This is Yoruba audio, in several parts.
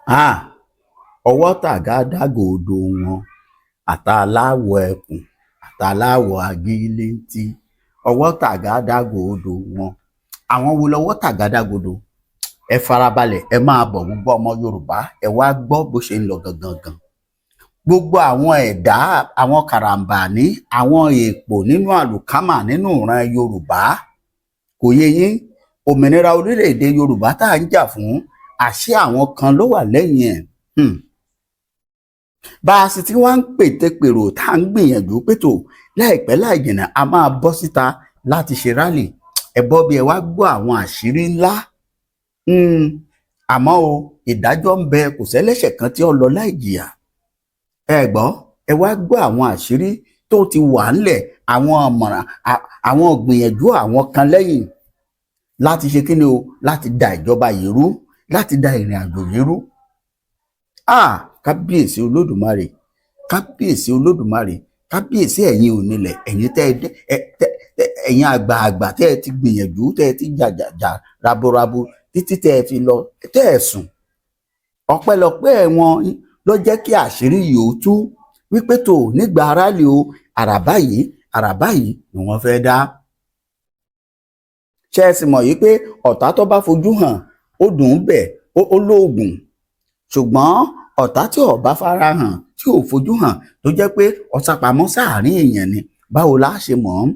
Ah, ọwọ́ tàgádágodo wọn àtàláwọ̀ ẹkùn àtàláwọ̀ agíléntí. Ọwọ́ tàgádágodo wọn. Àwọn wo lọ́wọ́ tàgádágodo? Ẹ farabalẹ̀, ẹ máa bọ̀ gbogbo ọmọ Yorùbá, ẹ wá gbọ́ bó ṣe ń lọ gangan. Gbogbo àwọn ẹ̀dá, àwọn karambání, àwọn èèpò nínú àlùkámà nínú ìran Yorùbá, kò yé yín, òmìnira orílẹ̀-èdè Yorùbá tá à ń jà fún, àṣé àwọn kan ló wà lẹ́yìn ẹ̀. Bá a sì ti wá ń pètepèrò tá à ń gbìyànjú pétò láìpẹ́ láì jìnnà a máa bọ́ síta láti ṣe rálì. Ẹ bọ́ bí ẹ wá gbọ́ àwọn àṣírí ńlá. Àmọ́ o, ìdájọ́ ń bẹ, kò sẹ́lẹ́ṣẹ̀ kan tí ó lọ láì jìyà. Ẹ gbọ́, ẹ wá gbọ́ àwọn àṣírí tó ti wà ńlẹ̀, àwọn ọ̀mọ̀ràn, àwọn gbìyànjú àwọn kan lẹ́yìn láti ṣe kíni o, láti da ìjọba yìí rú, láti da ìrìn àjò yìí rú. Kábíyèsí Olódùmarè, kábíyèsí Olódùmarè, kábíyèsí ẹ̀yin onílẹ̀, ẹ̀yin ẹ̀yin àgbààgbà tẹ́ ẹ ti gbìyànjú, tẹ́ ẹ ti jàjàjà raborabo títí tẹ́ ẹ fi lọ, tẹ́ ẹ sùn. Ọpẹ́lọpẹ́ wọn ló jẹ́ kí àṣírí yìí ó tú wípé tó nígbà rálì o, àràbá yìí ni wọ́n fẹ́ dá. Ṣé ẹ sì mọ̀ yìí pé ọ̀tá tó bá fojú hàn ó dùn ún bẹ̀, ó lóògùn. Ṣùgbọ́n ọ̀tá tí ò bá fara hàn, tí ò fojú hàn, tó jẹ́ pé ọ̀sápamọ́ sáàárín èèyàn ni, báwo la ṣe mọ̀ ọ́n?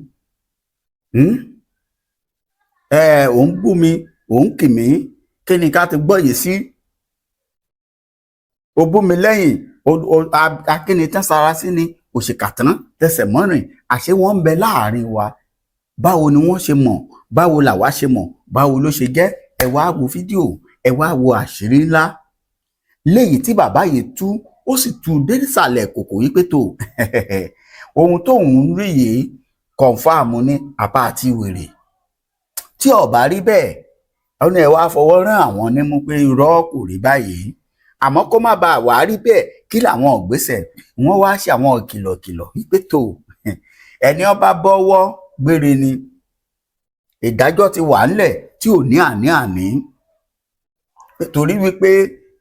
Ò ń bú mi, ò ń kì mí, kí ni ká ti gbọ́ yìí sí? O bú mi lẹ́yìn, akíni tán sara sí ni, òṣìkà tán tẹsẹ̀ mọ́rìn, àṣé wọ́n ń bẹ láàrin wa. Báwo ni wọ́n ṣe mọ̀? Báwo làwa ṣe mọ̀? Báwo ló ṣe jẹ́? Ẹ wá wo fídíò, ẹ wá wo àṣírí ńlá léyìí tí bàbá yìí tú, ó sì tú dé ìsàlẹ̀ kòkò yìí pé tó ohun tóun ń rí yìí kọ̀ǹfàmù ní àbá àti wèrè. Tí ó bá rí bẹ́ẹ̀, ọ̀nà ẹ̀ wá fọwọ́ rán àwọn nímú pé irọ́ kò rí báyìí. Àmọ́ kó má bàa wá rí bẹ́ẹ̀, kí làwọn ìgbésẹ̀? Wọ́n wá ṣe àwọn kìlọ̀kìlọ̀ wípé tó ẹni ó bá bọ́wọ́ gbére ni. Ìdájọ́ ti wà ńlẹ̀ tí ò ní àní-àní. Torí wípé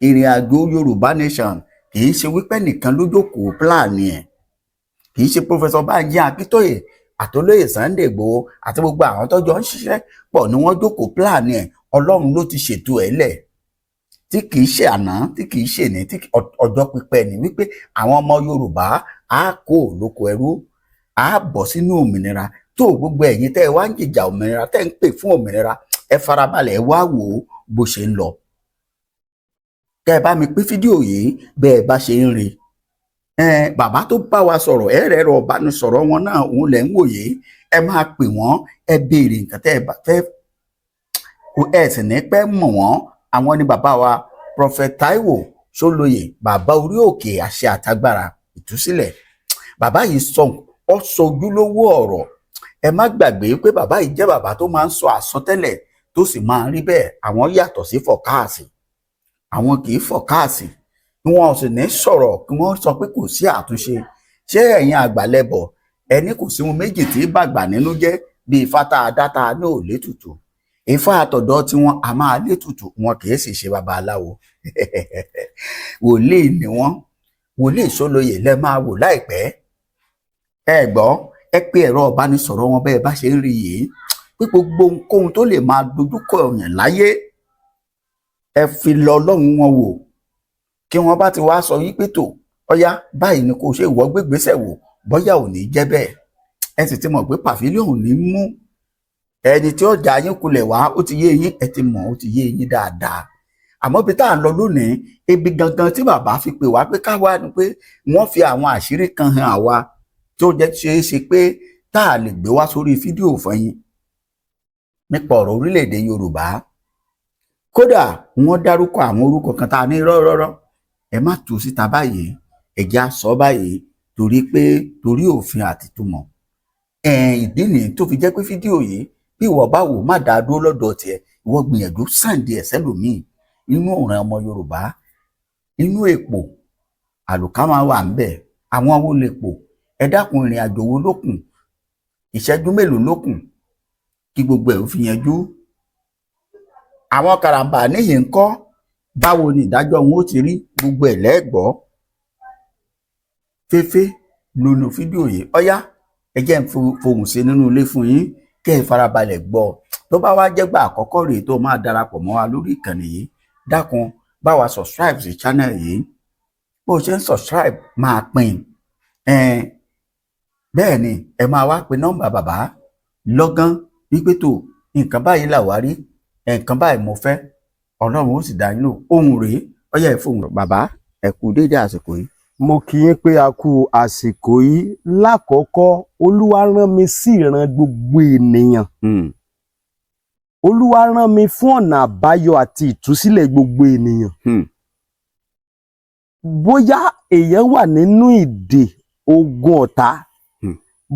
ìrìn àjò Yorùbá nation kì í ṣe wípé nìkan ló jókòó pílàní ẹ̀. Kì í ṣe Professor Banji Akíntóyè àtolóyè Sunday Igboho àti gbogbo àwọn tọ́jọ́ ń ṣiṣẹ́ pọ̀ ni wọ́n jókòó pílàní ẹ̀. Ọlọ́run ló ti ṣètò ẹ̀ lẹ̀, tí kì í ṣe àná, tí kì í ṣe ní, tí ọjọ́ pípẹ́ ni wípé àwọn ọmọ Yorùbá á kó lóko ẹrú, á bọ̀ sínú òmìnira. Tó gbogbo ẹ̀yin tẹ́ ẹ wá ń jìjà òmìnira, tẹ́ ń pè fún òmìnira, ẹ farabalẹ̀, ẹ wá wò ó bó ṣe ń lọ. Kẹ́ ẹ bá mi pín fídíò yìí bẹ́ẹ̀ bá ṣe ń rí. Bàbá tó bá wa sọ̀rọ̀, ẹ rẹ̀ rọ ìbánisọ̀rọ̀ wọn náà, òun lẹ̀ ń wòye. Ẹ máa pè wọ́n, ẹ béèrè nǹkan tẹ́ ẹ bá fẹ́, ẹ sì ní pẹ́ mọ̀ wọ́n. Àwọn ni bàbá wa Prophet Taiwo Ṣólóyè, bàbá orí òkè àṣẹ àtagbára ìtúsílẹ̀. Bàbá yìí sọ ojúlówó ọ̀rọ̀. Ẹ má gbàgbé pé bàbá yìí jẹ́ bàbá tó máa ń sọ àsọtẹ́lẹ̀ tó sì máa ń rí bẹ́ẹ̀. Àwọn yàtọ̀ sí fọ̀káàsì. Àwọn kì í fọ̀káàsì, wọn ò sì ní sọ̀rọ̀ kí wọ́n sọ pé kò sí àtúnṣe. Ṣé ẹ̀yin àgbàlẹ̀bọ̀ ẹni kò sí ohun méjì tí bàgbà nínú jẹ́ bí ifá tá a dá tá a ní ò létùtù? Ifá àtọ̀dọ̀ tí wọn a máa létùtù, wọn kì í sì ṣe babaláwo. Wòlíì ni wọ́n. Wòlíì Ṣólóyè lẹ máa wò láìpẹ́. Ẹ gbọ́, ẹ pé ẹ̀rọ ìbánisọ̀rọ̀ wọn bẹ́ẹ̀ bá ṣe ń rí yìí, pé gbogbo ohunkóhun tó lè máa dojúkọ ọ̀yàn láyé, ẹ fi lọ Ọlọ́run wọn wò. Kí wọ́n bá ti wá sọ wípé tó ọyá báyìí ni kò ṣe, ìwọ gbégbésẹ̀ wò, bóyá ò ní jẹ́ bẹ́ẹ̀. Ẹ sì ti mọ̀ pé pàfílíọ̀n ò ní mú ẹni tí ó já yín kulẹ̀ wá. Ó ti yé yín, ẹ ti mọ̀, ó ti yé yín dáadáa. Àmọ́ bí tá à ń lọ lónìí, ibi gangan tí bàbá fi pè wá pé ká wá ni pé wọ́n fi àwọn àṣírí kan hàn àwa tí ó jẹ́ ṣe é ṣe pé tá a lè gbé wá sórí fídíò fún yín nípa ọ̀rọ̀ orílẹ̀-èdè Yorùbá. Kódà wọ́n dárúkọ àwọn orúkọ kan tá a ní rọ́rọ́rọ́. Ẹ má tú síta báyìí, ẹ já sọ báyìí, torí òfin àti ìtumọ̀. Ìdí nìyí tó fi jẹ́ pé fídíò yìí bí ìwọ bá wò má dáa dúró lọ́dọ̀ tiẹ̀, ìwọ gbìyànjú sàǹdí ẹ̀ sẹ́lòmíì inú ọ̀ràn ọmọ Yorùbá. Inú èpò àlùkámà wà ń bẹ̀, àwọn wo lè pò? Ẹ dákun, ìrìn àjò wo lókun? Ìṣẹ́jú mélòó lókun kí gbogbo ẹ̀ ó fi yanjú? Àwọn karambà níyì ń kọ́ báwo ni ìdájọ́ wọn ó ti rí, gbogbo ẹ̀ lẹ́gbọ́. Féfé lónú fídíò yìí, ọ̀yá ẹ jẹ́ n fohùn sí nínú ilé fún yín kẹ́ ẹ farabalẹ̀ gbọ́. Tó bá wá jẹ́gbà àkọ́kọ́ rèé tó máa darapọ̀ mọ́ wa lórí ìkànnì yìí, dákun bá wa subscribe sí channel yìí. Bó ṣe ń subscribe máa pín bẹ́ẹ̀ ni ẹ máa wá pe nọ́mbà bàbá lọ́gán wípé tó nǹkan báyìí làwárí, nǹkan báyìí mo fẹ́, Ọlọ́run ó sì dá yín lò. Ohun rèé, ọ̀yá ìfohùn. Bàbá ẹ kú déédé àsìkò yìí. Mo kí yín pé a kú àsìkò yìí. Lákọ̀ọ́kọ́, Olúwa rán mi sí ìran gbogbo ènìyàn. Olúwa rán mi fún ọ̀nà àbáyọ àti ìtúsílẹ̀ gbogbo ènìyàn. Bóyá èèyàn wà nínú ìdè ogun ọ̀tá,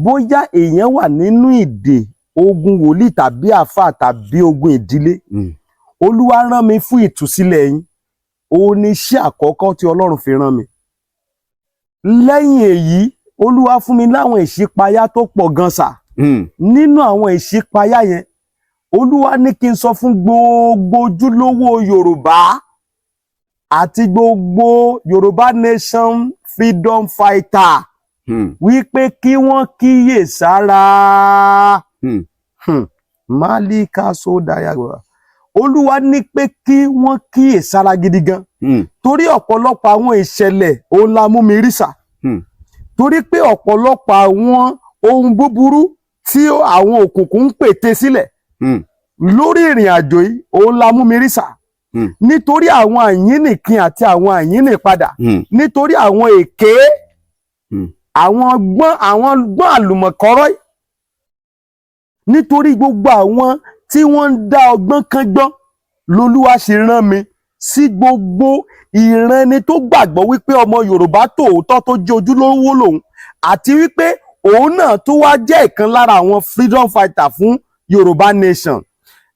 bóyá èèyàn wà nínú ìdè ogun wòlíì tàbí àfáà tàbí ogun ìdílé, Olúwa rán mi fún ìtúsílẹ̀ yín. Òun ni iṣẹ́ àkọ́kọ́ tí Ọlọ́run fi rán mi. Lẹ́yìn èyí, Olúwa fún mi láwọn ìṣípayá tó pọ̀ gan sà. Nínú àwọn ìṣípayá yẹn, Olúwa ní kí n sọ fún gbogbo ojúlówó Yorùbá àti gbogbo Yorùbá Nation Freedom Fighter wípé kí wọ́n kíyè sára. Málíkà sódàyàgbà. Olúwa ní pé kí wọ́n kíyè sára gidi gan. Torí ọ̀pọ̀lọpọ̀ àwọn ìṣẹ̀lẹ̀ òun la mú mi rí sà. Torí pé ọ̀pọ̀lọpọ̀ àwọn ohun búburú tí àwọn òkùnkùn ń pète sílẹ̀ lórí ìrìn àjò yìí òun la mú mi rí sà. Nítorí àwọn àyínnìkin àti àwọn àyínnìpadà, nítorí àwọn èké, àwọn gbọ́n àlùmọ̀kọ́rọ́, nítorí gbogbo àwọn tí wọ́n ń dá ọgbọ́n kan gbọ́n, lolúwa ṣe rán mi sí gbogbo ìran ẹni tó gbàgbọ́ wípé ọmọ Yorùbá tòótọ́ tó jẹ́ ojúlówó lòun, àti wípé òun náà tó wá jẹ́ ìkan lára àwọn freedom fighter fún Yorùbá Nation.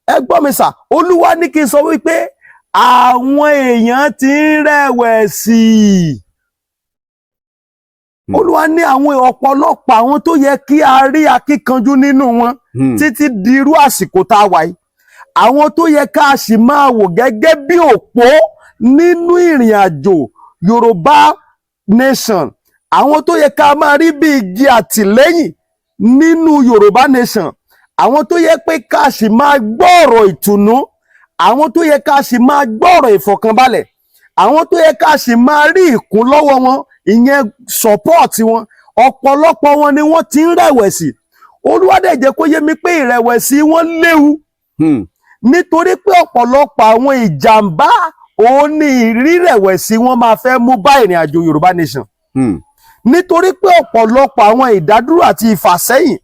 Ẹ gbọ́ mi sà, Olúwa ní kí n sọ wípé àwọn èèyàn ti ń rẹ̀wẹ̀sì. Olúwa ní àwọn ọ̀pọ̀lọpọ̀ àwọn tó yẹ kí a rí akíkanjú nínú wọn títí di irú àsìkò tá a wà yìí, àwọn tó yẹ ká sì máa wò gẹ́gẹ́ bí òpó nínú ìrìn àjò Yorùbá Nation, àwọn tó yẹ ká máa rí bí igi àtìlẹ́yìn nínú Yorùbá Nation, àwọn tó yẹ pé ká sì máa gbọ́ ọ̀rọ̀ ìtùnú, àwọn tó yẹ ká sì máa gbọ́ ọ̀rọ̀ ìfọ̀kànbalẹ̀, àwọn tó yẹ ká sì máa rí ìkún lọ́wọ́ wọn, ìyẹn support wọn. Ọ̀pọ̀lọpọ̀ wọn ni wọ́n ti ń rẹ̀wẹ̀sì. Olúwa dẹ̀ jẹ́ kó yé mi pé ìrẹ̀wẹ̀sì wọn léwu. Nítorí pé ọ̀pọ̀lọpọ̀ àwọn ìjàmbá òun ni ìrírẹ̀wẹ̀sì wọn máa fẹ́ mú bá ìrìn àjò Yorùbá Nation. Nítorí pé ọ̀pọ̀lọpọ̀ àwọn ìdádúró àti ìfàsẹ́yìn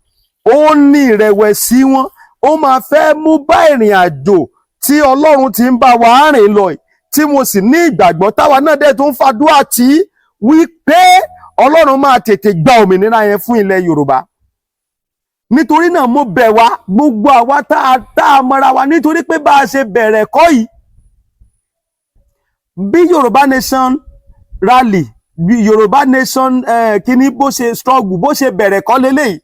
òun ni ìrẹ̀wẹ̀sì wọn ó máa fẹ́ mú bá ìrìn àjò tí Ọlọ́run ti ń bá wa rìn lọ, tí mo sì ní ìgbàgbọ́ táwa náà dẹ̀ tó ń fàdúrà tí wípé Ọlọ́run máa tètè gba òmìnira yẹn fún ilẹ̀ Yorùbá. Nítorí náà mo bẹ̀ wá gbogbo àwa tá a mọ́ra wa, nítorí pé bá a ṣe bẹ̀rẹ̀ kọ́ yìí, bí Yorùbá Nation rally, bí Yorùbá Nation kíní bó ṣe struggle bó ṣe bẹ̀rẹ̀ kọ́ lélẹ́yìí,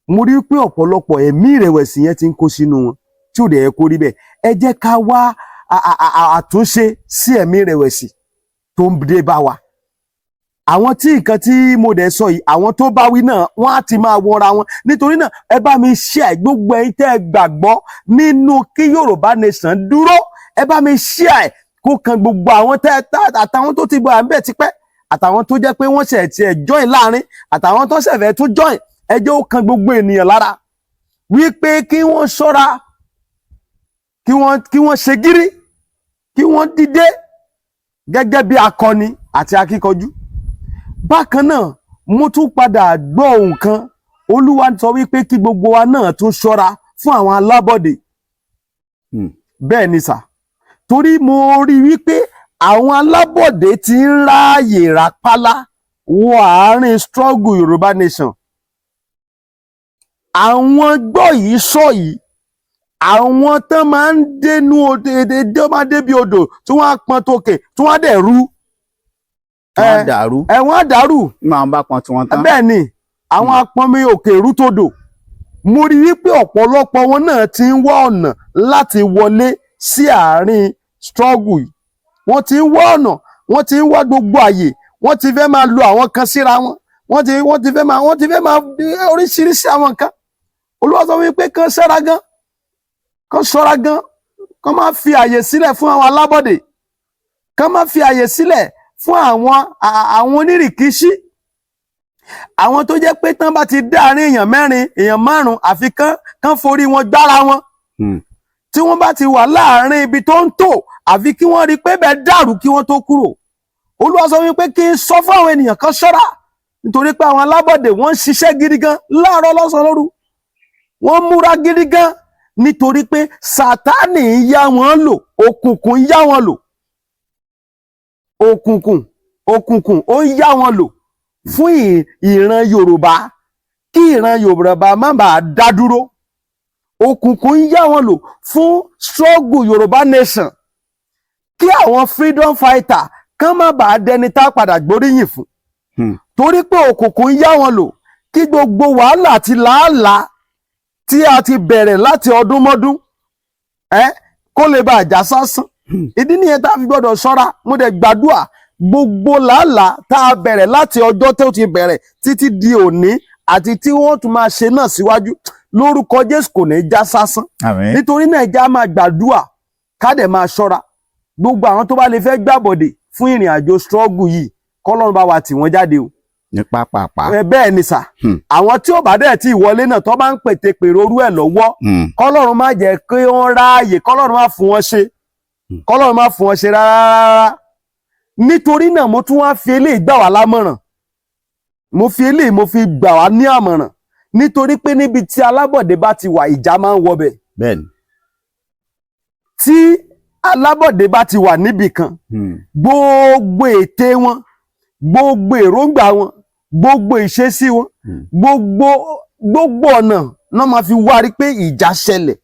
mo rí pé ọ̀pọ̀lọpọ̀ ẹ̀mí ìrẹ̀wẹ̀sì yẹn ti ń kó sínú wọn tí ò dẹ̀ yẹ kó rí bẹ́ẹ̀. Ẹ jẹ́ ká wá àtúnṣe sí ẹ̀mí ìrẹ̀wẹ̀sì tó ń dé bá wa. Àwọn tí nǹkan tí mo dẹ̀ sọ yìí, àwọn tó bá wí náà wọ́n á ti máa wọra wọn. Nítorí náà ẹ bá mi share, gbogbo ẹ̀yin tẹ́ ẹ gbàgbọ́ nínú kí Yorùbá Nation dúró, ẹ bá mi share kó kan gbogbo àwọn àtàwọn tó ti bọ̀ à ń bẹ̀ tipẹ́, àtàwọn tó jẹ́ pé wọ́n ṣẹ̀ tiẹ̀ join láàrin, àtàwọn tó ṣẹ̀fẹ̀ tún join, ẹ jẹ́ ó kan gbogbo ènìyàn lára wípé kí wọ́n ṣọ́ra, kí wọ́n ṣe gírí, kí wọ́n dìde gẹ́gẹ́ bí akọni àti akíkanjú. Bákan náà, mo tún padà gbọ́ ohun kan, Olúwa sọ wípé kí gbogbo wa náà tún ṣọ́ra fún àwọn alábọ̀dé. Bẹ́ẹ̀ ni sà, torí mo rí wípé àwọn alábọ̀dé ti ń ráàyè rápálá wọ àárín struggle Yorùbá Nation. Àwọn gbọ́ yìí sọ yìí, àwọn tán máa ń dénú odò, máa débi odò tí wọ́n á pọn tókè tí wọ́n á dẹ̀ rú. Wọ́n á dàrú. Wọ́n á dàrú. Máa bá pọn tí wọ́n tán. Bẹ́ẹ̀ ni, àwọn apọnmi òkè rú todò. Mo rí wípé ọ̀pọ̀lọpọ̀ wọn náà ti ń wá ọ̀nà láti wọlé sí àárín struggle yìí. wọ́n ti ń wá ọ̀nà, wọ́n ti ń wá gbogbo àyè, wọ́n ti fẹ́ máa lo àwọn kan síra wọn, wọ́n ti fẹ́ máa oríṣiríṣi àwọn nǹkan. Olúwa sọ wípé kán ṣọ́ra gan, kán má fi àyè sílẹ̀ fún àwọn alábọ̀dé, kán má fi àyè sílẹ̀ fún àwọn onírìkíṣí, àwọn tó jẹ́ pé tán bá ti dá àárín èèyàn mẹ́rin èèyàn márùn-ún àfi kán forí wọn gbára wọn. Tí wọ́n bá ti wà láàárín ibi tó ń tò àfi kí wọ́n rí pé bẹ́ẹ̀ dàrú kí wọ́n tó kúrò. Olúwa sọ wípé kí n sọ fún àwọn ènìyàn kan ṣọ́ra, nítorí pé àwọn alábọ̀dé wọ́n ń ṣiṣẹ́ gidi gan láàárọ̀ lọ́sàn-án lóru, wọ́n múra gidi gan, nítorí pé Sátánì ń yá wọn lò, òkùnkùn ń yá wọn lò, òkùnkùn ó ń yá wọn lò fún ìran Yorùbá, kí ìran Yorùbá má bàa dá dúró. Òkùnkùn ń yá wọn lò fún struggle Yorùbá nation, kí àwọn freedom fighter kán má bàa dẹni tá padà gbóríyìn fún. Torí pé òkùnkùn ń yá wọn lò kí gbogbo wàhálà àti làálàá tí a ti bẹ̀rẹ̀ láti ọdún mọ́dún kó lè bá àjà sásán. Ìdí nìyẹn tá a fi gbọ́dọ̀ ṣọ́ra. Mo dẹ̀ gbàdúrà gbogbo làálàá tá a bẹ̀rẹ̀ láti ọjọ́ tó ti bẹ̀rẹ̀ títí di òní àti tí wọ́n tún máa ṣe náà síwájú, lórúkọ Jésù kò ní já sásán. Nítorí náà ẹja máa gbàdúrà ká dẹ̀ máa ṣọ́ra. Gbogbo àwọn tó bá lè fẹ́ gbàbọ̀dè fún ìrìn àjò struggle yìí, kọ́lọ́run bá wa tì wọ́n jáde o. Ní pápápá. Bẹ́ẹ̀ ni sà. Àwọn tí ò bá dẹ̀ tí ìwọlé náà tó bá ń pète pèrò orú ẹ̀ lọ́wọ́, kọ́lọ́run má jẹ́ kí wọ́n ráàyè, kọ́lọ́run má fún wọn ṣe, kọ́lọ́run má fún wọn ṣe rárá. Nítorí náà mo tún wá fi eléyìí gbà wá lámọ̀ràn, mo fi gbà wá ní àmọ̀ràn, nítorí pé níbi tí alábọ̀dé bá ti wà ìjà máa ń wọbẹ̀. Bẹ́ẹ̀ni. Tí alábọ̀dé bá ti wà níbì kan, gbogbo ète wọn, gbogbo èròǹgbà wọn, gbogbo ìṣesí wọn, gbogbo ọ̀nà náà máa fi wá rí pé ìjà ṣẹlẹ̀.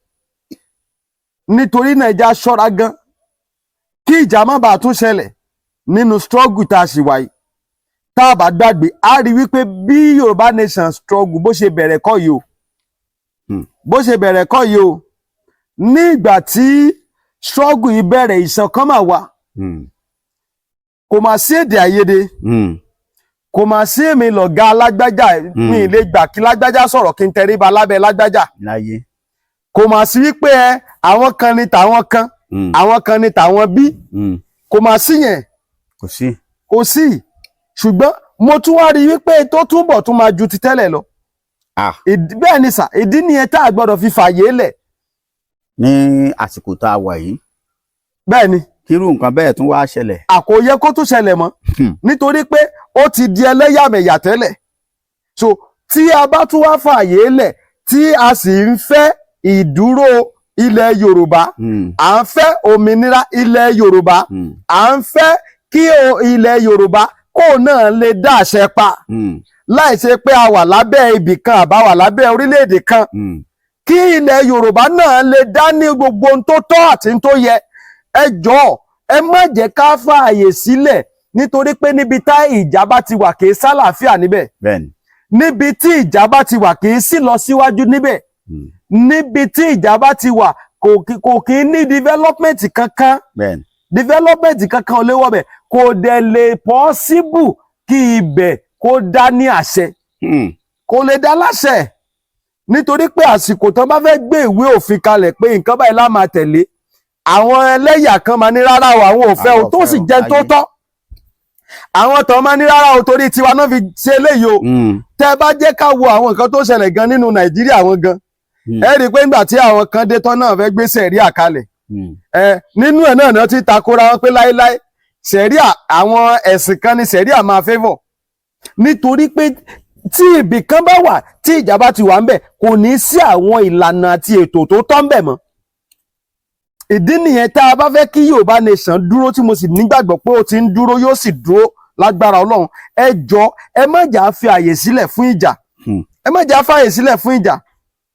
Nítorí náà ẹja ṣọ́ra gan kí ìjà má bàa tún ṣẹlẹ̀ nínú struggle tá a ṣì wáyé. Tá a bá gbàgbé, a rí wípé bí Yorùbá nation struggle bó ṣe bẹ̀rẹ̀ kọ́ yìí o, bó ṣe bẹ̀rẹ̀ kọ́ yìí o, ní ìgbà tí struggle yìí bẹ̀rẹ̀ ìṣọ̀kan máa wà, kò máa sí èdè àìyedè, kò máa sí èmi lọ̀gá lágbájá, mi ì lè gbà kí lágbájá sọ̀rọ̀ kí n tẹríba lábẹ́ lágbájá. Kò máa sí wípé àwọn kan ni tàwọn kan, àwọn kan ni tàwọn bí, kò máa sí yẹn, kò sí. Ṣùgbọ́n mo tún wá rí wípé tó túbọ̀ tún máa ju ti tẹ́lẹ̀ lọ. Bẹ́ẹ̀ ni sà, ìdí nìyẹn tá a gbọ́dọ̀ fi fàyè lẹ̀. Ní àsìkò tá a wà yìí. Bẹ́ẹ̀ ni. Kírú nǹkan bẹ́ẹ̀ tún wá ṣẹlẹ̀. Kò yẹ kó tún ṣẹlẹ̀ mọ́, nítorí pé ó ti di ẹlẹ́yàmẹ̀yà tẹ́lẹ̀. So tí a bá tún wá fàyè lẹ̀, tí a sì ń fẹ́ ìdúró ilẹ̀ Yorùbá, à ń fẹ́ òmìnira ilẹ̀ Yorùbá, à ń fẹ́ kí ilẹ̀ Yorùbá kó náà lè dá àṣẹ pa, láì ṣe pé a wà lábẹ́ ibì kan àbá wà lábẹ́ orílẹ̀-èdè kan, kí ilẹ̀ Yorùbá náà lè dá ní gbogbo ohun tó tọ́ àti ohun tó yẹ. Ẹ jọ̀ọ́ ẹ má jẹ́ ká fààyè sílẹ̀, nítorí pé níbi tá ìjà bá ti wà kì í sálàáfíà níbẹ̀. Níbi tí ìjà bá ti wà kì í sí lọ síwájú níbẹ̀. Níbi tí ìjà bá ti wà kò kì í ní development kankan. Development kankan ò lè wọ̀ bẹ̀, kò dẹ̀ lè possible kí ibẹ̀ kó dá ní àṣẹ, kò lè dá láṣẹ. Nítorí pé àsìkò tán bá fẹ́ gbé ìwé òfin kalẹ̀ pé nǹkan báyìí la máa tẹ̀lé, àwọn ẹlẹ́yà kan máa ní rárá o, àwọn ò fẹ́ o, tó sì jẹ́ tó tọ́. Àwọn tó máa ní rárá o, torí tiwa náà fi ṣe eléyìí o. Tẹ́ bá jẹ́ ká wo àwọn nǹkan tó ṣẹlẹ̀ gan nínú Nàìjíríà wọn gan, ẹ rí i pé nígbà tí àwọn kan dé tán náà fẹ́ gbé sẹ̀ríà kalẹ̀, nínú ẹ̀ náà ti takora wọn pé láéláé sẹ̀ríà, àwọn ẹ̀sìn kan ní sẹ̀ríà máa favour. Nítorí pé tí ibì kan bá wà tí ìjà bá ti wà ń bẹ̀, kò ní sí àwọn ìlànà àti ètò tó tọ́ ń bẹ̀ mọ́. Ìdí nìyẹn tá a bá fẹ́ kí Yorùbá nation dúró, tí mo sì nígbàgbọ́ pé ó ti ń dúró, yóò sì dúró lágbára Ọlọ́run. Ẹ jọ̀ọ́ ẹ má jà fi àyè sílẹ̀ fún ìjà, ẹ má jà fàyè sílẹ̀ fún ìjà.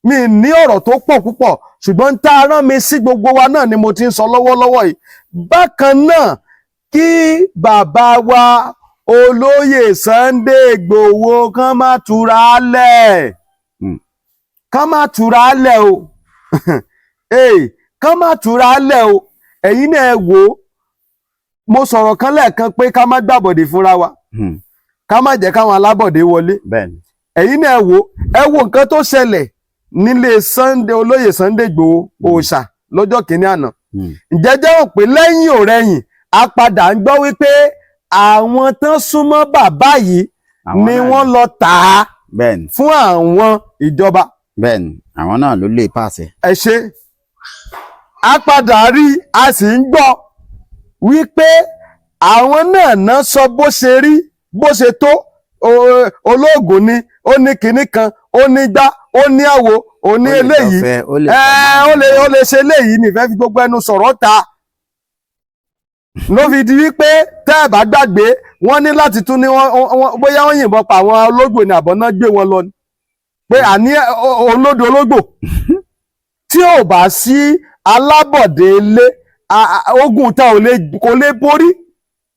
Mi ní ọ̀rọ̀ tó pọ̀ púpọ̀, ṣùgbọ́n tá a rán mi sí gbogbo wa náà ni mo ti ń sọ lọ́wọ́lọ́wọ́ yìí. Bákan náà kí bàbá wa Olóyè Sunday Igboho kán má túra lẹ̀, kán má túra lẹ̀ o. Kán má túra lẹ̀ o. Ẹ̀yin náà ẹ wò ó, mo sọ̀rọ̀ kan lẹ́ẹ̀kan pé ká má gbàbọ̀dé fúnra wa ká má jẹ́ káwọn alábọ̀dé wọlé ẹ̀yin náà ẹ wo nǹkan tó ṣẹlẹ̀ nílé olóyè Sunday Igboho Òòṣà lọ́jọ́ kìíní àná ǹjẹ́ jẹ́ wọ́n pé lẹ́yìn òrẹ́yìn a padà ń gbọ́ wípé àwọn tán súnmọ́ bàbá yìí ni wọ́n lọ tà á fún àwọn ìjọba. bẹ́ẹ̀ni àwọn náà ló lè pàṣẹ. ẹ ṣe a padà rí a sì ń gbọ́ wípé àwọn náà sọ bó ṣe rí bó ṣe tó olóògùn ni ó ní kinní kan ó ní gbá ó ní àwo ó ní eléyìí ó lè ṣe eléyìí nìfẹ́ fi gbogbo ẹnu sọ̀rọ̀ ta ló fi di wípé tẹ́ ẹ̀ bá gbàgbé wọ́n ní láti tún ní bóyá wọ́n yìnbọn pa àwọn ológbò ní àbọ̀ náà gbé wọn lọ ni pé àní olódò ológbò tí ò bá sí alábọ̀dé ilé ogun ta kò lè borí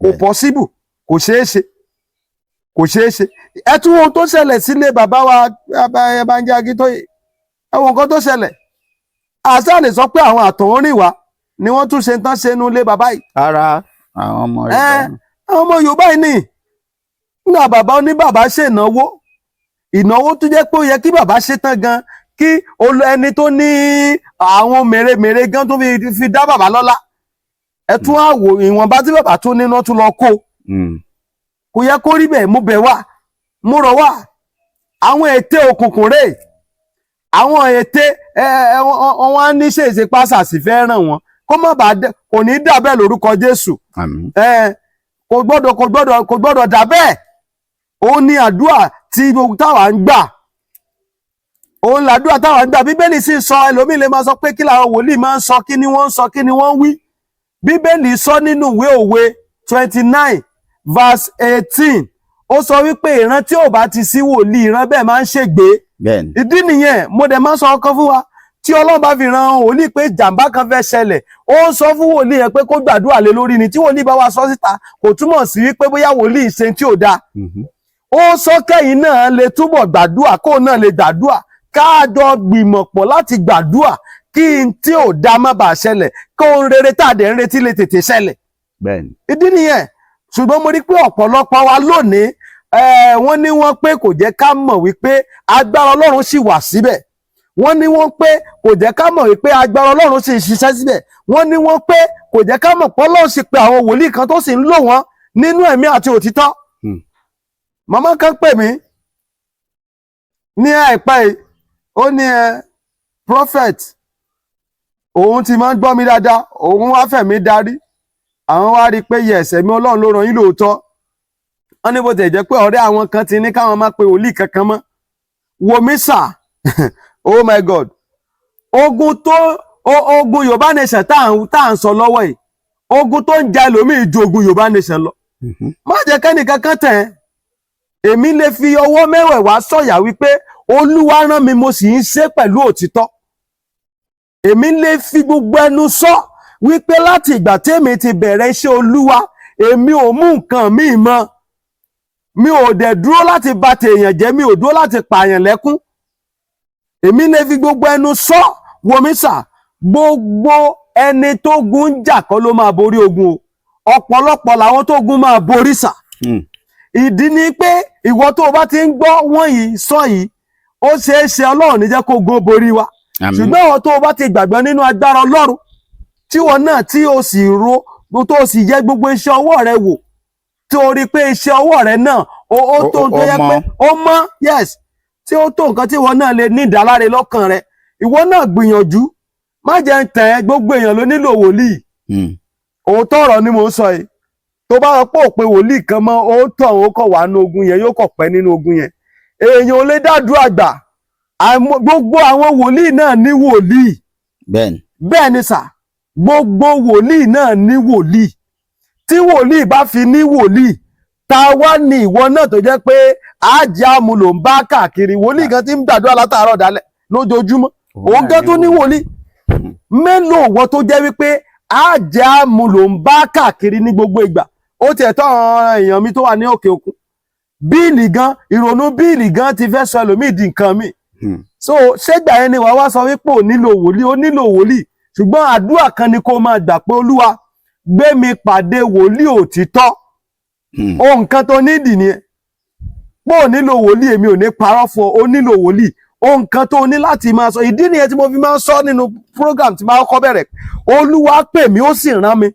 kò pọ́síbù kò ṣeé ṣe ẹ tún ohun tó ṣẹlẹ̀ sílé bàbá wa Banji Akíntóyè ẹ wo nǹkan tó ṣẹlẹ̀ àṣà lè sọ pé àwọn àtọ̀húnrìn wá ni wọ́n tún ṣe tán ṣe inú ilé bàbá yìí. ara àwọn ọmọ Yorùbá àwọn ọmọ Yorùbá yìí ni nígbà bàbá oníbàbá ṣe ìnáwó tó jẹ́ pé ó yẹ kí bàbá ṣe tán gan kí ẹni tó ní àwọn mèremère gan tó fi dá bàbá lọ́lá ẹ tún á wò ìwọ̀nba tí bàbá tún níná tún lọ kó kò yẹ kó rí bẹ́ẹ̀ mú bẹ̀ wá mú rọ̀ wá àwọn ète òkùnkùn rèé àwọn ète wọn á ní ṣèṣe pásásì fẹ́ ràn wọ́n kó má bàa kò ní dà bẹ́ẹ̀ lórúkọ Jésù kò gbọ́dọ̀ dà bẹ́ẹ̀ òun ni àdúrà tí táwa ń gbà òun làdúrà táwa ń gbà Bíbélì sì sọ ẹlòmíì lè máa sọ pé kí làwọn wòlíì máa ń sọ kí ni wọ́n ń sọ kí ni wọ́n ń wí Bíbélì sọ nínú ìwé Òwe 29 verse 18 ó sọ wípé ìran tí ò bá ti sí wòlíì ìran bẹ́ẹ̀ máa ń ṣègbé ìdí nìyẹn mo dẹ̀ máa ń sọ ọkàn fún wa tí Ọlọ́run bá fi ran wòlíì pé jàǹbá kan fẹ́ ṣẹlẹ̀ ó ń sọ fún wòlíì yẹn pé kó gbàdúrà lé lórí ni tí wòlíì bá wá sọ síta kò túmọ̀ sí wípé bóyá wòlíì ṣe tí ò dáa ó sọ kẹ́yìn náà lè túbọ̀ gbàdúrà kó náà lè gbàdúrà káàjọ gbìmọ̀pọ̀ láti gbàdúrà kí n tí ò dáa má bàa ṣẹlẹ̀ kó ń rere tá a dẹ̀ ń retí lè tètè ṣẹlẹ̀ ìdí nìyẹn ṣùgbọ́n mo rí pé ọ̀pọ̀lọpọ̀ wa lónìí wọ́n ní wọ́n pé kò jẹ́ ká mọ̀ wípé agbára Ọlọ́run sì wà síbẹ̀ wọ́n ní wọ́n pé kò jẹ́ ká mọ̀ wípé agbára Ọlọ́run sì ṣiṣẹ́ síbẹ̀ wọ́n ní wọ́n pé kò jẹ́ ká mọ̀ pé Ọlọ́run sì pe àwọn wòlíì kan tó sì ń lò wọ́n nínú ẹ̀mí àti òtítọ́. Màmá kan pè mí ní àìpẹ́ yìí ó ní prophet òun ti máa ń gbọ́ mi dáadáa òun wá fẹ̀mí darí àwọn wá rí i pé yes ẹ̀mí Ọlọ́run ló ràn yín lóòótọ́ wọ́n ní bó tẹ̀ jẹ́ pé ọ̀rẹ́ àwọn kan ti ní káwọn má pe wòlíì kankan mọ́ wò mí sà oh my God ogun Yorùbá nation tá à ń sọ lọ́wọ́ yìí ogun tó ń ja ẹlòmíì ju ogun Yorùbá nation lọ má jẹ́ kẹ́nì kankan tẹ̀ èmi lè fi ọwọ́ mẹ́wẹ̀ẹ̀wá sọ̀yà wípé Olúwa rán mi mo sì ń ṣe pẹ̀lú òtítọ́ èmi lè fi gbogbo ẹnu sọ wípé láti ìgbà tèmi ti bẹ̀rẹ̀ iṣẹ́ Olúwa èmi ò mú nǹkan míì mọ́ mi ò dẹ̀ dúró láti bà tèèyàn jẹ́ mi ò dúró láti pààyàn lẹ́kún èmi lè fi gbogbo ẹnu sọ wòmí sà gbogbo ẹni tó gun ń jà kọ́ ló máa borí ogun o ọ̀pọ̀lọpọ̀ làwọn tó gun máa borí sà ìdí ni pé ìwọ tó o bá ti ń gbọ́ wọ́n yìí sọ yìí ó ṣeé ṣe Ọlọ́run ní jẹ́ kó gun borí wa ṣùgbọ́n ìwọ tó o bá ti gbàgbọ́ nínú agbára Ọlọ́run tí wọn náà tí o sì ro tó o sì yẹ gbogbo iṣẹ́ ọwọ́ rẹ wò tí o rí pé iṣẹ́ ọwọ́ rẹ náà ó tó tó yẹ pé ó mọ́ yes tí ó tó nǹkan tí wọn náà lè ní ìdáláre lọ́kàn rẹ ìwọ náà gbìyànjú má jẹ́ ń tẹ̀ ẹ́ gbogbo èèyàn ló nílò wòlíì òótọ́ ọ̀rọ̀ ni mò ń sọ yìí tó bá rọ pé òpè wòlíì kan mọ́ ó tọ̀ ó kọ̀ wá nínú ogun yẹn yóò kọ̀ pẹ́ nínú ogun yẹn èèyàn ò lè dádúrà gbà gbogbo àwọn wòlíì náà ní wòlíì bẹ́ẹ̀ ni sà gbogbo wòlíì náà ní wòlíì tí wòlíì bá fi ní wòlíì ta wá ní ìwọ náà tó jẹ́ pé àjẹ́ àmúlò ń bá káàkiri wòlíì kan tí ń gbàdúrà látàárọ̀ dálẹ̀ lójoojúmọ́ òun gan tó ní wòlíì mélòó wọ́n tó jẹ́ wípé àjẹ́ àmúlò ń bá káàkiri ní gbogbo ìgbà ó tiẹ̀ tọ́ àwọn èèyàn mi tó wà ní òkè òkun bíìlì gan ìrònú bíìlì gan ti fẹ́ sọ ẹlòmíì di nǹkan mi so ṣégbà yẹn ni wàá wá sọ wípé ó nílò wòlíì ṣùgbọ́n àdúrà kan ni kó máa gbà pé Olúwa gbé mi pàdé wòlíì òtítọ́. Ohun kan tó nídìí ni pé ò nílò wòlíì, èmi ò ní parọ́ fún ọ, ó nílò wòlíì. Ohun kan tó ní láti máa sọ, ìdí nìyẹn tí mo fi máa ń sọ nínú program tí máa kọ́ bẹ̀rẹ̀. Olúwa pè mí ó sì rán mi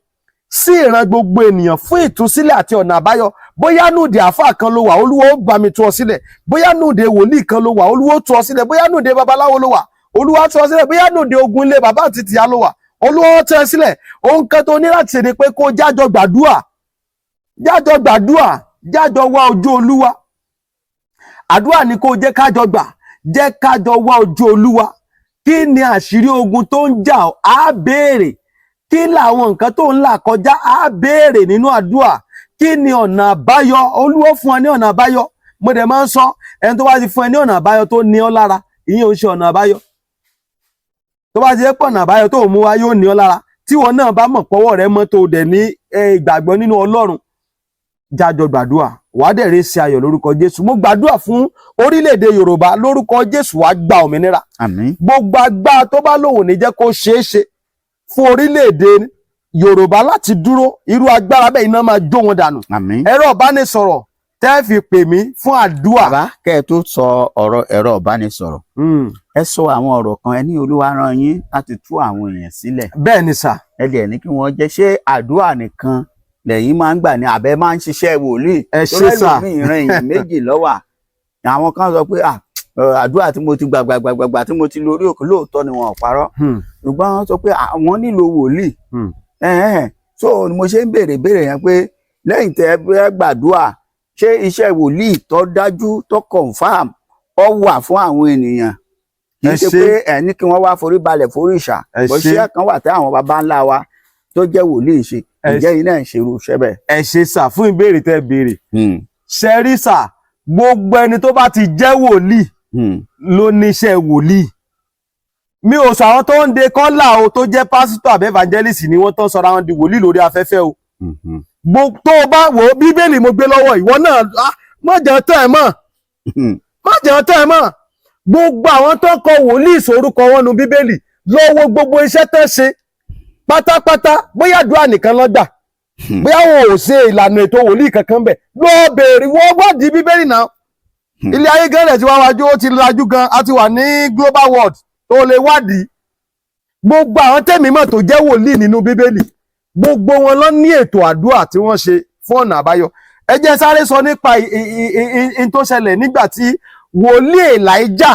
sí ìran gbogbo ènìyàn fún ìtúsílẹ̀ àti ọ̀nà àbáyọ. Bóyá nùdè àáfàá kan ló wà, Olúwa ó bá mi tú ọ sílẹ̀. Bóyá nùdè wòlíì kan ló wà, Olúwa ó tú ọ sílẹ̀. Bóyá nùdè babaláwo ló wà, Olúwa tú ọ sílẹ̀. Bóyá nùdè ogun ilé bàbá àti tìyá ló wà, Olúwa ó tú ọ sílẹ̀. Ohun kan tó ní láti ṣe ni pé kó jájọ gbàdúà, jájọ gbàdúà, jájọ wá ojú Olúwa. Àdúrà ni kó jẹ́ kájọ gbà, jẹ́ kájọ wá ojú Olúwa. Kí ni àṣírí ogun tó ń jà ọ́? Á béèrè. Kí làwọn nǹkan tó ń là kọjá? Á béèrè nínú àdúrà. Kí ni ọ̀nà àbáyọ? Olúwa fún ọ ní ọ̀nà àbáyọ. Mo dẹ̀ máa ń sọ, ẹni tó bá ti fún ẹ ní ọ̀nà àbáyọ tó ní ọ lára, ìyẹn ò ṣe ọ̀nà àbáyọ. Tó bá ti jẹ́ pé ọ̀nà àbáyọ tó mú wá yóò ní ọ lára, tí wọn náà bá mọ̀ pọ́wọ́ rẹ mọ́ tó dẹ̀ ní ìgbàgbọ́ nínú Ọlọ́run, jájọ gbàdúrà, wàá dẹ̀ rí sí ayọ̀ lórúkọ Jésù. Mo gbàdúrà fún orílẹ̀-èdè Yorùbá lórúkọ Jésù, wàá gba òmìnira. Àmín. Gbogbo agbára tó bá lòun ní jẹ́ kó ṣeé ṣe fún orílẹ̀-èdè Yorùbá láti dúró, irú agbára bẹ́ẹ̀ iná máa jó wọn dànù. Àmín. Ẹ̀rọ ìbánisọ̀rọ̀ tẹ́ fi pè mí fún àdúrà. Bàbá, kẹ́ ẹ tó sọ ọ̀rọ̀ ẹ̀rọ ìbánisọ̀rọ̀, ẹ sọ àwọn ọ̀rọ̀ kan, ẹ ní Olúwa rán yín láti tú àwọn èèyàn sílẹ̀. Bẹ́ẹ̀ ni sà. Ẹ dẹ̀ ní kí wọ́n jẹ́, ṣé àdúrà nìkan lẹ́yìn máa ń gbà ní àbẹ́ máa ń ṣiṣẹ́ wòlíì? Ẹ ṣé sà. Torí ìran èèyàn méjì lọ́wà. Àwọn kan sọ pé àdúrà tí mo ti gbàgbàgbàgbà tí mo ti lórí òkè, lóòótọ́ ni wọn ò parọ́. Ṣùgbọ́n wọ́n sọ pé àwọn nílò wòlíì. So ni mo ṣe ń béèrè yẹn pé lẹ́yìn tẹ́ ẹ gbàdúrà, ṣé iṣẹ́ wòlíì tó dájú tó confam ọ wà fún àwọn ènìyàn? Kì í ṣe pé ẹ ní kí wọ́n wá forí balẹ̀ forí ìṣà. Bó ṣe kan wà tẹ́ àwọn baba ńlá wa tó jẹ́ wòlíì ṣe, ǹjẹ́ yìí náà ń ṣerú iṣẹ́ bẹ́ẹ̀? Ẹ ṣé sà fún ìbéèrè tẹ́ béèrè. Ṣe rí sà, gbogbo ẹni tó bá ti jẹ́ wòlíì ló níṣẹ́ wòlíì. Mi ò sọ àwọn tó ń de kọ́là o tó jẹ́ pásítọ̀ àbẹ́ evangelist ni wọ́n tán sọra wọn di wòlíì lórí afẹ́fẹ́ o. Tó o bá wò ó, Bíbélì mo gbé lọ́wọ́, ìwọ náà má jẹ́ tẹ́ ẹ mọ̀, má jẹ́ tẹ́ ẹ mọ̀. Gbogbo àwọn tó kọ wòlíì sórúkọ wọn nu Bíbélì, lọ wo gbogbo iṣẹ́ tán ṣe pátápátá. Bóyá àdúrà nìkan ló gbà, bóyá wọn ò ṣe ìlànà ètò wòlíì kankan bẹ̀, lọ béèrè, wọ́n wádìí Bíbélì náà. Ilé ayé gan rẹ̀ ti wá wájú, ó ti lajú gan, a ti wà ní global world tó lè wádìí. Gbogbo àwọn tẹ́mi mọ̀ tó jẹ́ wòlíì nínú Bíbélì, gbogbo wọn ló ní ètò àdúrà tí wọ́n ṣe fún ọ̀nà àbáyọ. Ẹ jẹ́ sáré sọ nípa in tó ṣẹlẹ̀ nígbà tí wòlíì Èlíjà,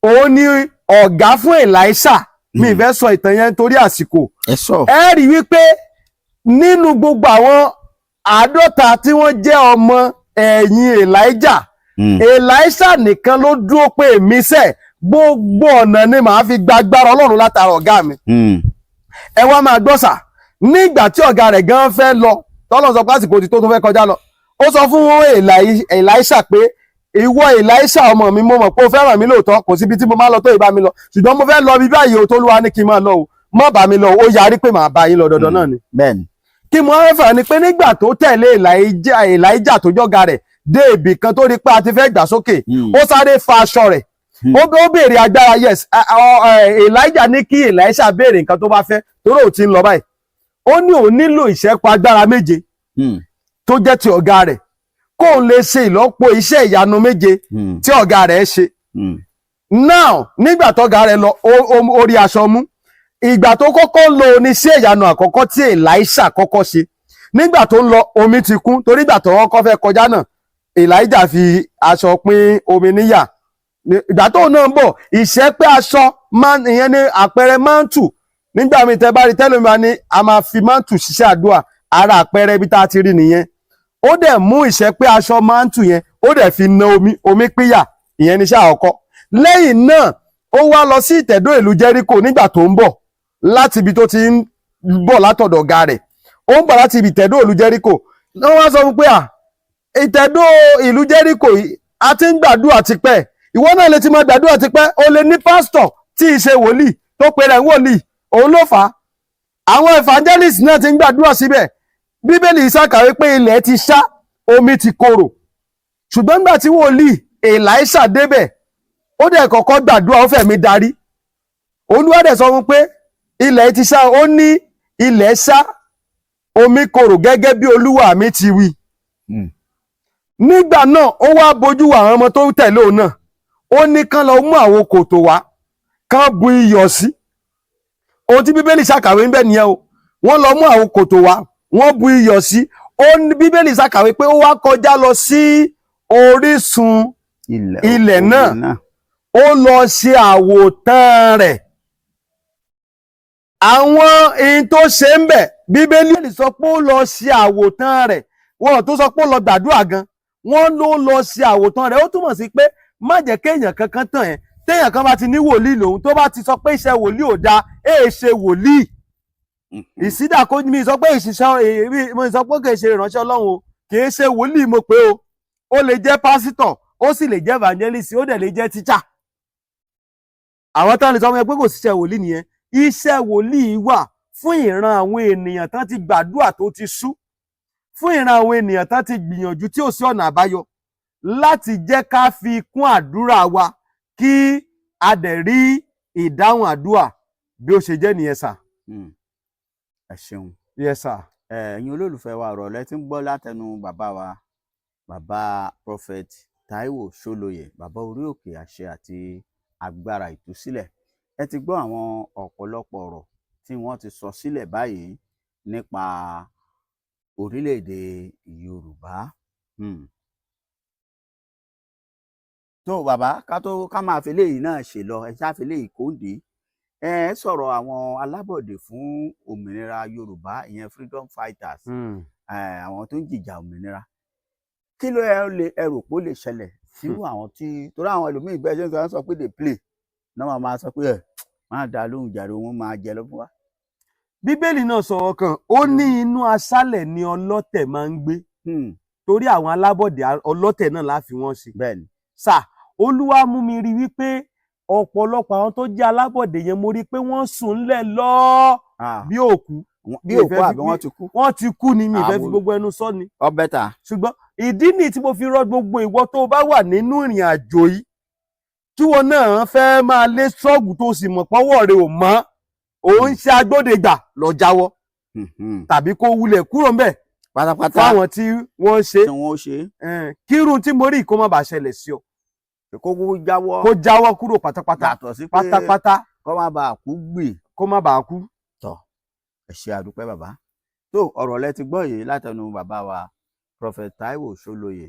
òun ni ọ̀gá fún Èlíṣà. Mi ìfẹ́ sọ ìtàn yẹn torí àsìkò. Ẹ rí wípé nínú gbogbo àwọn 50 tí wọ́n jẹ́ ọmọ ẹ̀yìn Èlíjà, Èlíṣà nìkan ló dúró pé èmi sẹ́ gbogbo ọ̀nà ni màá fi gba agbára Ọlọ́run látara ọ̀gá mi. Ẹ wá máa gbọ́ sà, nígbà tí ọ̀gá rẹ̀ gan fẹ́ lọ, tọ́lọ́ sọ pé àsìkò ti tó fẹ́ kọjá lọ, ó sọ fún Èlíṣà pé ìwọ Èlíṣà ọmọ mi, mo mọ̀ pé o fẹ́ràn mi lóòótọ́, kò síbi tí mo máa lọ tó ìbá mi lọ, ṣùgbọ́n mo fẹ́ lọ bí báyìí o, t'Olúwa ní kí n máa lọ o, má bá mi lọ, ó yarí pé màá bá yín lọ dandan náà ni. Bẹ́ẹ̀ni. Kí mo fẹ́ fà ni pé nígbà tó tẹ̀lé Èlíjà tó jọ́gá rẹ̀ dé ibì kan tó rí pé a ti fẹ́ gbà sókè, ó sáré fa aṣọ rẹ̀, ó béèrè agbára. Yes, Èlíjà ní kí Èlíṣà béèrè nǹkan tó bá fẹ́ torí ò ti ń lọ báyìí. Ó ní òun nílò ìṣẹ́po agbára 7 tó jẹ́ ti ọ̀gá rẹ̀, kóun lè ṣe ìlọ́po iṣẹ́ ìyanu 7 tí ọ̀gá rẹ̀ ṣe. Now nígbà tọ́gá rẹ̀ lọ, ó rí aṣọ mú. Ìgbà tó kọ́kọ́ lọ oníṣẹ́ ìyanu àkọ́kọ́ tí Èlíṣà kọ́kọ́ ṣe, nígbà tó ń lọ omi ti kún, torí ìgbà tó kọ́kọ́ fẹ́ kọjá náà Èlíjà fi aṣọ pín omi níyà. Ìgbà tó náà ń bọ̀, ìṣẹ́pẹ́ aṣọ ìyẹn ní àpẹẹrẹ mántù. Nígbà mi tẹ́ bá rí tẹ́lẹ̀ mi ni a máa fi mántù ṣiṣẹ́ àdúrà, ara àpẹẹrẹ ibi tá a ti rí nìyẹn. Ó dẹ̀ mú ìṣẹ́pẹ́ aṣọ mántù yẹn, ó dẹ̀ fi na omi pínyà, ìyẹn níṣẹ́ àkọ́kọ́. Lẹ́yìn náà ó wá lọ sí ìtẹ̀dó ìlú Jẹ́ríkò nígbà tó ń bọ̀ láti ibi tó ti ń bọ̀ látọ̀dọ̀ ọ̀gá rẹ̀. Ó ń bọ̀ láti ibi ìtẹ̀dó ìlú Jẹ́ríkò. Wọ́n wá sọ fún pé ìtẹ̀dó ìlú Jẹ́ríkò a ti ń gbàdúrà tipẹ́, ìwọ náà lè ti máa gbàdúrà tipẹ́, o lè ní pásítọ̀ tí ì ṣe wòlíì tó pe rẹ̀ ń wòlíì, òun ló fà á. Àwọn evangelist náà ti ń gbàdúrà síbẹ̀. Bíbélì ṣàkàwé pé ilẹ̀ ti ṣá, omi ti korò. Ṣùgbọ́n nígbà tí wòlíì Èlíṣà débẹ̀, ó dẹ̀ kọ́kọ́ gbàdúrà, ó fẹ̀mí darí. Olúwa dẹ̀ sọ fún pé ilẹ̀ ti ṣá, ó ní ilẹ̀ ṣá, omi korò gẹ́gẹ́ bí Olúwa mi ti wí. Nígbà náà ó wá bojú wo àwọn ọmọ tó tẹ̀lé òun náà, ó ní kán lọ mú àwo kòtò wá, kán bu iyọ̀ sí. Ohun tí Bíbélì ṣàkàwé níbẹ̀ nìyẹn o. Wọ́n lọ mú àwo kòtò wá, wọ́n bu iyọ̀ sí. Bíbélì ṣàkàwé pé ó wá kọjá lọ sí orísun ilẹ̀ náà, ó lọ ṣe àwòtán rẹ̀. Àwọn ohun tó ṣe ń bẹ̀, Bíbélì sọ pé ó lọ ṣe àwòtán rẹ̀. Wọ́n tó sọ pé ó lọ gbàdúrà gan, wọ́n ló lọ ṣe àwòtán rẹ̀. Ó túmọ̀ sí pé má jẹ́ kéèyàn kankan tàn ẹ́. Téèyàn kan bá ti ní wòlíì lòun, tó bá ti sọ pé iṣẹ́ wòlíì ò dáa, ṣe wòlíì. Ìsídà kó mi sọ pé mo sọ pé kì í ṣe ìránṣẹ́ Ọlọ́run o, kì í ṣe wòlíì mo pé o. Ó lè jẹ́ pásítọ̀, ó sì lè jẹ́ evangelist, ó dẹ̀ lè jẹ́ tíṣà. Àwọn tán lè sọ pé kò síṣẹ́ wòlíì nìyẹn. Iṣẹ́ wòlíì wà fún ìran àwọn ènìyàn tán ti gbàdúrà tó ti sú, fún ìran àwọn ènìyàn tán ti gbìyànjú tí ò sí ọ̀nà àbáyọ, láti jẹ́ ká fi kún àdúrà wa kí a dẹ̀ rí ìdáhùn àdúrà bí ó ṣe jẹ́ nìyẹn sà. Ẹ ṣeun. Yes sà. Ẹ̀yin olólùfẹ́ wa, ọ̀rọ̀ lẹ ti ń gbọ́ látẹnu bàbá wa, bàbá Prophet Taiwo Ṣólóyè, bàbá orí òkè àṣẹ àti agbára ìtúsílẹ̀. Ẹ ti gbọ́ àwọn ọ̀pọ̀lọpọ̀ ọ̀rọ̀ tí wọ́n ti sọ sílẹ̀ báyìí nípa orílẹ̀-èdè Yorùbá. Tó bàbá, ká máa fi eléyìí náà ṣe lọ, ẹ ṣáà fi eléyìí kóńdé. Ẹ sọ̀rọ̀ àwọn alábọ̀dé fún òmìnira Yorùbá, ìyẹn freedom fighters, àwọn tó ń jìjà òmìnira. Kí ló ẹ rò pé ó lè ṣẹlẹ̀ sírú àwọn tí, torí àwọn ẹlòmíì bẹ́ẹ̀ ṣe ń sọ pé they play náà máa sọ pé máa dá lóhùn jàre, wọn máa jẹ lọ fún wa. Bíbélì náà sọ̀rọ̀ kan, ó ní inú aṣálẹ̀ ni ọlọ́tẹ̀ máa ń gbé. Torí àwọn alábọ̀dé ọlọ́tẹ̀ náà la fi wọ́n ṣe. Bẹ́ẹ̀ni. Sà, Olúwa mú mi rí wípé ọ̀pọ̀lọpọ̀ àwọn tó jẹ́ alábọ̀dé yẹn, mo rí pé wọ́n sùn ńlẹ̀ lọ bí òkú. Bí òkú àbí wọ́n ti kú? Wọ́n ti kú ni, mi ìfẹ́ fi gbogbo ẹnu sọ ni. Ó bẹ́tà. Ṣùgbọ́n ìdí nìyí tí mo fi rọ gbogbo ìwọ tó bá wà nínú ìrìn àjò yìí, tí wọn náà fẹ́ máa lé ṣọ́ọ̀gù tó sì mọ̀ pọ́wọ́ rẹ̀ ò mọ́, òun ṣe agbódegbà lọ jáwọ́, tàbí kó wulẹ̀ kúrò ńbẹ̀ pátápátá fáwọn tí wọ́n ṣe. Kírun tí mo rí kó má bàa ṣẹlẹ̀ sí ọ. Kó jáwọ́. Kó jáwọ́ kúrò pátápátá. Yàtọ̀ sí pé pátápátá. Kó má bàa kú gbì. Kó má bàa kú. Tọ́, ẹ ṣé àdúpẹ́ bàbá. Tó ọ̀rọ̀ lẹ ti gbọ́ yìí látẹnu bàbá wa Prophet Taiwo Ṣólóyè,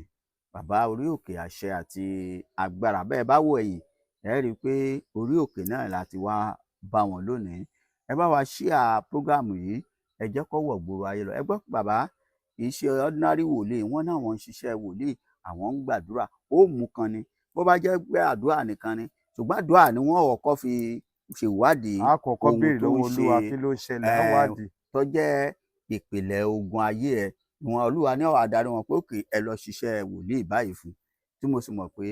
bàbá orí òkè àṣẹ àti agbára. Bẹ́ẹ̀ bá wò ẹ̀yìn, ẹ rí i pé orí òkè náà láti wá bá wọn lónìí. Ẹ bá wa share program yìí, ẹ jẹ́ kó wọ̀ gbòòrò ayé lọ. Ẹ gbọ́ bàbá, kì í ṣe ordinary wòlíì, wọ́n náà wọ́n ń ṣiṣẹ́ wòlíì, àwọn ń gbàdúrà, ó mú kan ni. Bó bá jẹ́ pé àdúrà nìkan ni, ṣùgbọ́n àdúrà ni wọ́n kọ́kọ́ fi ṣèwádìí ohun tó ń ṣe, kí ló ṣẹlẹ̀ wádìí tó jẹ́ ìpìlẹ̀ ogun ayé ẹ̀. Ìwọ̀n Olúwa ní ó adarí wọn pé òkè ẹ lọ ṣiṣẹ́ wòlíì báyìí fún. Tí mo sì mọ̀ pé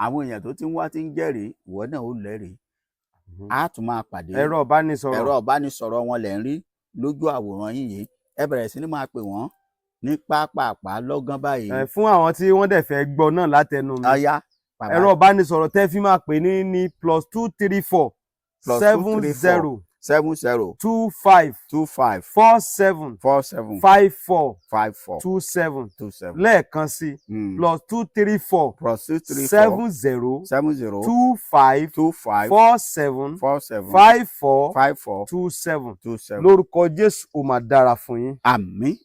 àwọn èèyàn tó ti ń wá ti ń jẹ́rìí, ìwọ náà ó lẹ́rìí. A tún máa pàdé. Ẹ̀rọ ìbánisọ̀rọ̀ wọn lẹ̀ ń rí lójú àwòrán yìí. Ẹ bẹ̀rẹ̀ sí ní máa pè wọ́n ní pápápá lọ́gán báyìí. Fún àwọn tí wọ́n dẹ̀ fẹ́ gbọ́ náà látẹnu mi. Ọ̀yá. Ẹ̀rọ ìbánisọ̀rọ̀ tẹ́ fi máa pè ní +234 70 25 47 54 27 lẹ́ẹ̀kan sí +234 70 25 47 54 27 lórúkọ Jésù ó máa dára fún yín. Àmín.